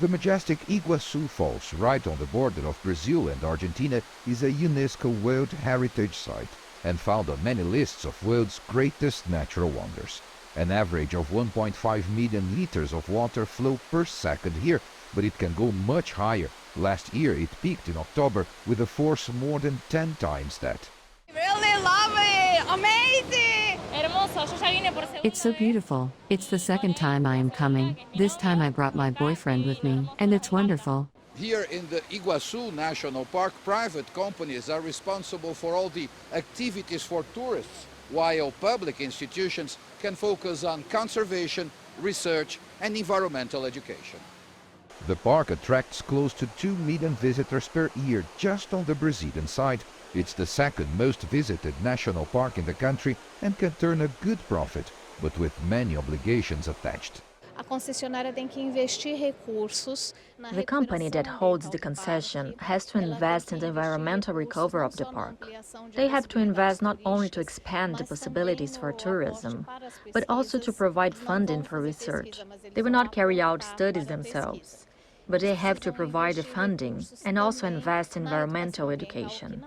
The majestic Iguaçu Falls, right on the border of Brazil and Argentina, is a UNESCO World Heritage Site and found on many lists of world's greatest natural wonders. An average of 1.5 million liters of water flow per second here, but it can go much higher. Last year it peaked in October with a force more than 10 times that. Really lovely, amazing! It's so beautiful. It's the second time I am coming. This time I brought my boyfriend with me, and it's wonderful. Here in the Iguaçu National Park, private companies are responsible for all the activities for tourists, while public institutions can focus on conservation, research, and environmental education. The park attracts close to 2 million visitors per year just on the Brazilian side. It's the second most visited national park in the country and can turn a good profit, but with many obligations attached. The company that holds the concession has to invest in the environmental recovery of the park. They have to invest not only to expand the possibilities for tourism, but also to provide funding for research. They will not carry out studies themselves, but they have to provide the funding and also invest in environmental education.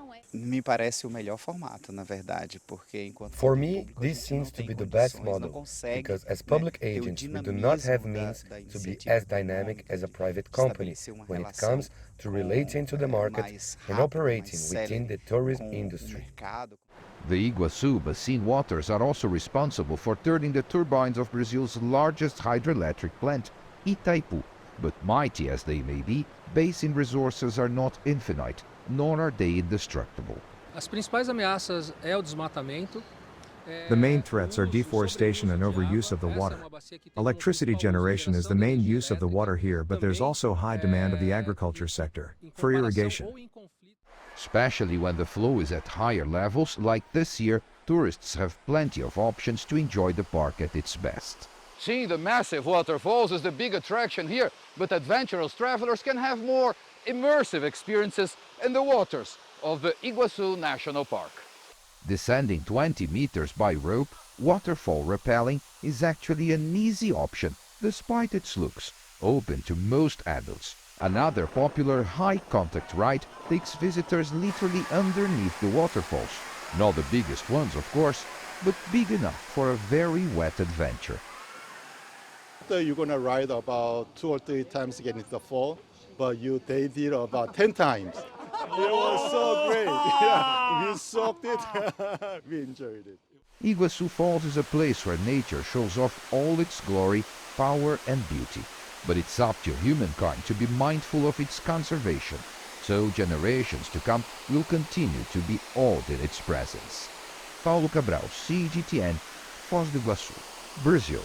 For me, this seems to be the best model, because as public agents, we do not have means to be as dynamic as a private company when it comes to relating to the market and operating within the tourism industry. The Iguaçu basin waters are also responsible for turning the turbines of Brazil's largest hydroelectric plant, Itaipu. But mighty as they may be, basin resources are not infinite, nor are they indestructible. The main threats are deforestation and overuse of the water. Electricity generation is the main use of the water here, but there's also high demand of the agriculture sector for irrigation. Especially when the flow is at higher levels, like this year, tourists have plenty of options to enjoy the park at its best. Seeing the massive waterfalls is the big attraction here, but adventurous travelers can have more immersive experiences in the waters of the Iguaçu National Park. Descending 20 meters by rope, waterfall rappelling is actually an easy option, despite its looks, open to most adults. Another popular high-contact ride takes visitors literally underneath the waterfalls. Not the biggest ones, of course, but big enough for a very wet adventure. You're going to ride about 2 or 3 times to get into the fall, but you did it about 10 times. It was so great. Yeah, we soaked it. We enjoyed it. Iguaçu Falls is a place where nature shows off all its glory, power and beauty. But it's up to humankind to be mindful of its conservation, so generations to come will continue to be awed in its presence. Paulo Cabral, CGTN, Foz do Iguaçu, Brazil.